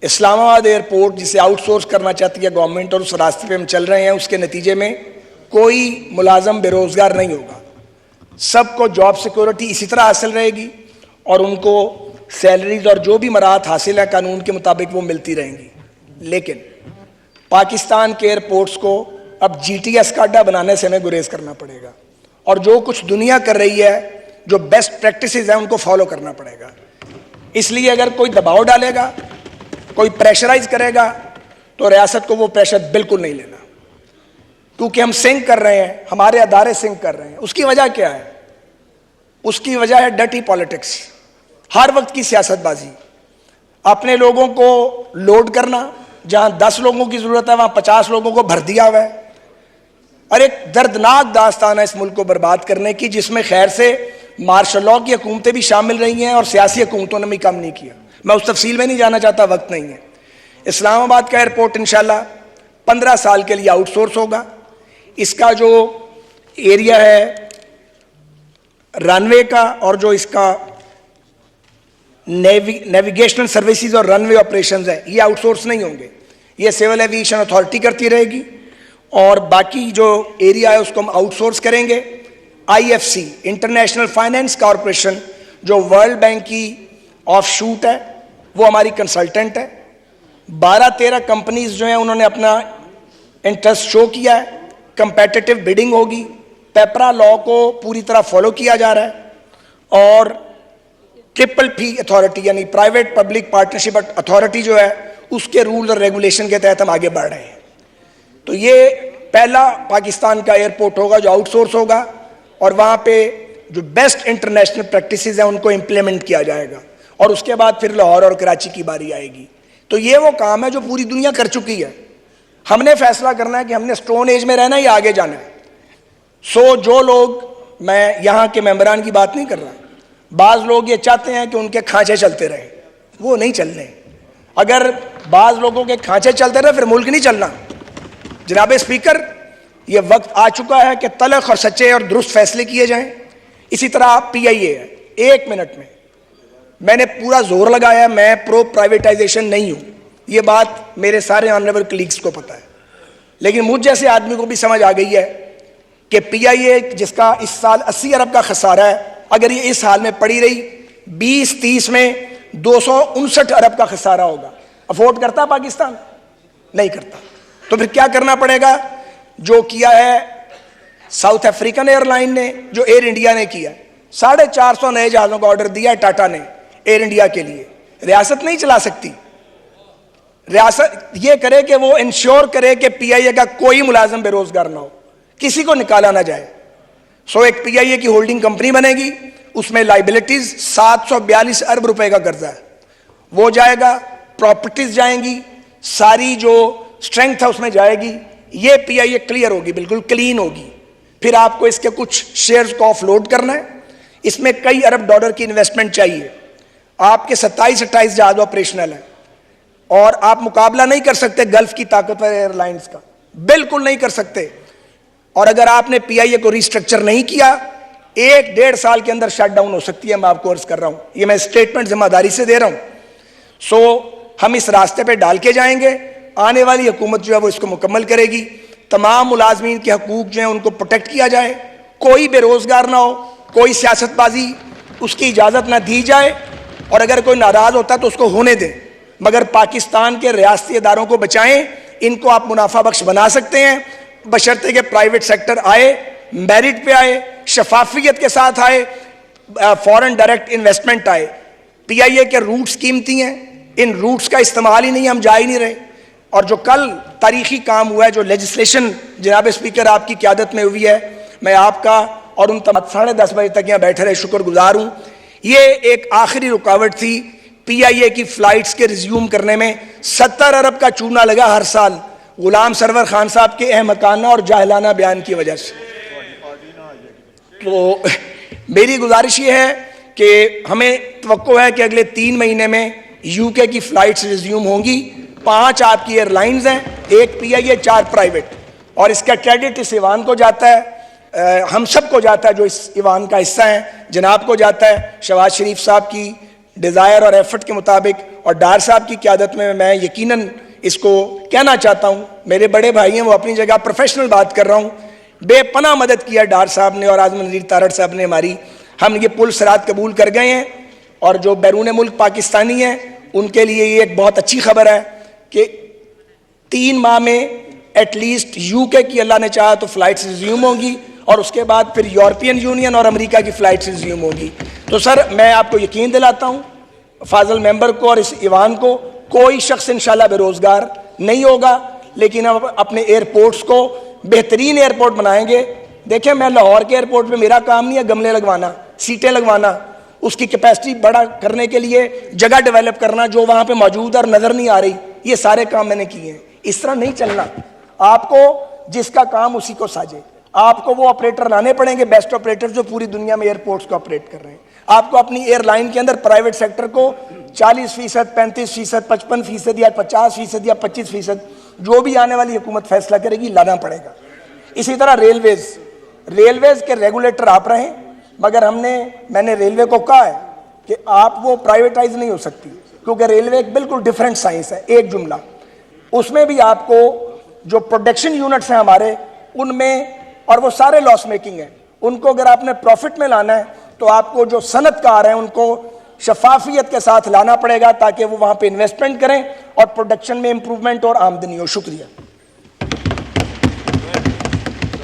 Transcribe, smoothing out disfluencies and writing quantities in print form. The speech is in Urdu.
اسلام آباد ایئرپورٹ جسے آؤٹ سورس کرنا چاہتی ہے گورنمنٹ اور اس راستے پہ ہم چل رہے ہیں، اس کے نتیجے میں کوئی ملازم بے روزگار نہیں ہوگا، سب کو جاب سیکورٹی اسی طرح حاصل رہے گی اور ان کو سیلریز اور جو بھی مراحت حاصل ہے قانون کے مطابق وہ ملتی رہیں گی۔ لیکن پاکستان کے ایئرپورٹس کو اب جی ٹی ایس کا اڈا بنانے سے ہمیں گریز کرنا پڑے گا، اور جو کچھ دنیا کر رہی ہے، جو بیسٹ پریکٹسز ہیں، ان کو فالو کرنا پڑے گا۔ اس لیے اگر کوئی دباؤ ڈالے گا، کوئی پریشرائز کرے گا، تو ریاست کو وہ پریشر بالکل نہیں لینا، کیونکہ ہم سنک کر رہے ہیں، ہمارے ادارے سنک کر رہے ہیں۔ اس کی وجہ کیا ہے؟ اس کی وجہ ہے ڈرٹی پالیٹکس، ہر وقت کی سیاست بازی، اپنے لوگوں کو لوڈ کرنا، جہاں 10 لوگوں کی ضرورت ہے وہاں 50 لوگوں کو بھر دیا ہوا ہے، اور ایک دردناک داستان ہے اس ملک کو برباد کرنے کی، جس میں خیر سے مارشل لاء کی حکومتیں بھی شامل رہی ہیں اور سیاسی حکومتوں نے بھی کم نہیں کیا۔ میں اس تفصیل میں نہیں جانا چاہتا، وقت نہیں ہے۔ اسلام آباد کا ایئرپورٹ انشاءاللہ 15 سال کے لیے آؤٹ سورس ہوگا۔ اس کا جو ایریا ہے رن وے کا اور جو اس کا نیویگیشنل سروسز اور رن وے آپریشنز ہے، یہ آؤٹ سورس نہیں ہوں گے، یہ سول ایویشن اتھارٹی کرتی رہے گی، اور باقی جو ایریا ہے اس کو ہم آؤٹ سورس کریں گے۔ I F C international finance corporation جو ورلڈ بینک کی آف شوٹ ہے، وہ ہماری کنسلٹنٹ ہے۔ 12-13 کمپنیز جو ہیں انہوں نے اپنا انٹرسٹ شو کیا ہے، کمپیٹیٹو بیڈنگ ہوگی، پیپرا لاء کو پوری طرح فالو کیا جا رہا ہے، اور ٹرپل پی اتھارٹی یعنی پرائیویٹ پبلک پارٹنرشپ اتھارٹی جو ہے اس کے رول اور ریگولیشن کے تحت ہم آگے بڑھ رہے ہیں۔ تو یہ پہلا پاکستان کا ایئرپورٹ ہوگا جو آؤٹ سورس ہوگا، اور وہاں پہ جو بیسٹ انٹرنیشنل پریکٹسز ہیں ان کو امپلیمنٹ کیا جائے گا، اور اس کے بعد پھر لاہور اور کراچی کی باری آئے گی۔ تو یہ وہ کام ہے جو پوری دنیا کر چکی ہے، ہم نے فیصلہ کرنا ہے کہ ہم نے سٹون ایج میں رہنا ہے یا آگے جانا ہے۔ جو لوگ، میں یہاں کے ممبران کی بات نہیں کر رہا، بعض لوگ یہ چاہتے ہیں کہ ان کے کھانچے چلتے رہیں، وہ نہیں چلنے۔ اگر بعض لوگوں کے کھانچے چلتے رہے پھر ملک نہیں چلنا۔ جناب اسپیکر، یہ وقت آ چکا ہے کہ تلخ اور سچے اور درست فیصلے کیے جائیں۔ اسی طرح پی آئی اے ہے، 1 منٹ میں نے پورا زور لگایا، میں پرو پرائیویٹائزیشن نہیں ہوں، یہ بات میرے سارے آنریبل کلیگز کو پتہ ہے، لیکن مجھ جیسے آدمی کو بھی سمجھ آ گئی ہے کہ پی آئی اے جس کا اس سال 80 ارب کا خسارہ ہے، اگر یہ اس حال میں پڑی رہی 20-30 میں 259 ارب کا خسارہ ہوگا۔ افورڈ کرتا پاکستان؟ نہیں کرتا۔ تو پھر کیا کرنا پڑے گا؟ جو کیا ہے ساؤتھ افریقن ایئر لائن نے، جو ایئر انڈیا نے کیا، 450 نئے جہازوں کا آرڈر دیا ہے ٹاٹا نے ایئر انڈیا کے لیے۔ ریاست نہیں چلا سکتی، ریاست یہ کرے کہ وہ انشور کرے کہ پی آئی اے کا کوئی ملازم بے روزگار نہ ہو، کسی کو نکالا نہ جائے۔ ایک پی آئی اے کی ہولڈنگ کمپنی بنے گی، اس میں لائبلٹیز 742 ارب روپے کا قرضہ ہے، وہ جائے گا، پراپرٹیز جائیں گی، ساری جو اسٹرینگتھ ہے اس میں جائے گی۔ یہ پی آئی اے کلیئر ہوگی، بالکل کلین ہوگی۔ پھر آپ کو اس کے کچھ شیئرز کو آف لوڈ کرنا ہے، اس میں کئی ارب ڈالر کی انویسٹمنٹ چاہیے۔ آپ کے 27-28 جہاز آپریشنل ہیں، اور آپ مقابلہ نہیں کر سکتے گلف کی طاقتور ایئر لائنز کا، بالکل نہیں کر سکتے۔ اور اگر آپ نے پی آئی اے کو ریسٹرکچر نہیں کیا، 1-1.5 سال کے اندر شٹ ڈاؤن ہو سکتی ہے۔ میں آپ کو عرض کر رہا ہوں، یہ میں اسٹیٹمنٹ ذمہ داری سے دے رہا ہوں۔ ہم اس راستے پہ ڈال کے جائیں گے، آنے والی حکومت جو ہے وہ اس کو مکمل کرے گی۔ تمام ملازمین کے حقوق جو ہیں ان کو پروٹیکٹ کیا جائے، کوئی بے روزگار نہ ہو، کوئی سیاست بازی اس کی اجازت نہ دی جائے، اور اگر کوئی ناراض ہوتا ہے تو اس کو ہونے دیں، مگر پاکستان کے ریاستی اداروں کو بچائیں۔ ان کو آپ منافع بخش بنا سکتے ہیں بشرطے کہ پرائیویٹ سیکٹر آئے، میرٹ پہ آئے، شفافیت کے ساتھ آئے، فورن ڈائریکٹ انویسٹمنٹ آئے۔ پی آئی اے کے روٹس قیمتی ہیں، ان روٹس کا استعمال ہی نہیں، ہم جا ہی نہیں رہے۔ اور جو کل تاریخی کام ہوا ہے، جو لیجسلیشن جناب اسپیکر آپ کی قیادت میں ہوئی ہے، میں آپ کا اور ان 10:30 بجے تک یہاں بیٹھے رہے شکر گزار ہوں۔ یہ ایک آخری رکاوٹ تھی پی آئی اے کی فلائٹس کے ریزیوم کرنے میں۔ 70 ارب کا چونا لگا ہر سال غلام سرور خان صاحب کے احمقانہ اور جاہلانہ بیان کی وجہ سے۔ تو میری گزارش یہ ہے کہ ہمیں توقع ہے کہ اگلے 3 مہینے میں یو کے کی فلائٹس ریزیوم ہوں گی۔ 5 آپ کی ایئر لائنز ہیں، 1 پی آئی اے، 4 پرائیویٹ، اور اس کا کریڈٹ اس ایوان کو جاتا ہے، ہم سب کو جاتا ہے جو اس ایوان کا حصہ ہیں، جناب کو جاتا ہے، شہباز شریف صاحب کی ڈیزائر اور ایفرٹ کے مطابق, اور ڈار صاحب کی قیادت میں یقیناً اس کو کہنا چاہتا ہوں, میرے بڑے بھائی ہیں وہ اپنی جگہ پروفیشنل بات کر رہا ہوں, بے پناہ مدد کیا ڈار صاحب نے اور اعظم نذیر تارڑ صاحب نے ہماری. ہم یہ پل صراط قبول کر گئے ہیں, اور جو بیرون ملک پاکستانی ہیں ان کے لیے یہ ایک بہت اچھی خبر ہے کہ 3 ماہ میں ایٹ لیسٹ UK کی اللہ نے چاہا تو فلائٹس ریزیوم ہوں گی, اور اس کے بعد پھر یورپین یونین اور امریکہ کی فلائٹس ریزیوم ہوں گی. تو سر میں آپ کو یقین دلاتا ہوں, فاضل ممبر کو اور اس ایوان کو, کوئی شخص انشاءاللہ بے روزگار نہیں ہوگا, لیکن ہم اپنے ایئرپورٹس کو بہترین ایئرپورٹ بنائیں گے. دیکھیں میں لاہور کے ایئرپورٹ پہ میرا کام نہیں ہے گملے لگوانا, سیٹیں لگوانا, اس کی کیپیسٹی بڑا کرنے کے لیے جگہ ڈیولپ کرنا جو وہاں پہ موجود اور نظر نہیں آ رہی, یہ سارے کام میں نے کیے ہیں. اس طرح نہیں چلنا, آپ کو جس کا کام اسی کو ساجے. آپ کو وہ آپریٹر لانے پڑیں گے, بیسٹ آپریٹر جو پوری دنیا میں ایئرپورٹس کو آپریٹ کر رہے ہیں. آپ کو اپنی ایئر لائن کے اندر پرائیویٹ سیکٹر کو 40%, 35%, 55% یا 50% یا 25% جو بھی آنے والی حکومت فیصلہ کرے گی لانا پڑے گا. اسی طرح ریلویز کے ریگولیٹر آپ رہیں, مگر میں نے ریلوے کو کہا ہے کہ آپ وہ پرائیویٹائز نہیں ہو سکتی, کیونکہ ریلوے ایک بالکل ڈیفرنٹ سائنس ہے. ایک جملہ اس میں بھی آپ کو جو پروڈکشن یونٹس ہیں ہمارے ان میں, اور وہ سارے لاس میکنگ ہیں, ان کو اگر آپ نے پروفٹ میں لانا ہے تو آپ کو جو صنعت کار ہیں ان کو شفافیت کے ساتھ لانا پڑے گا تاکہ وہ وہاں پہ انویسٹمنٹ کریں اور پروڈکشن میں امپروومنٹ اور آمدنی ہو. شکریہ.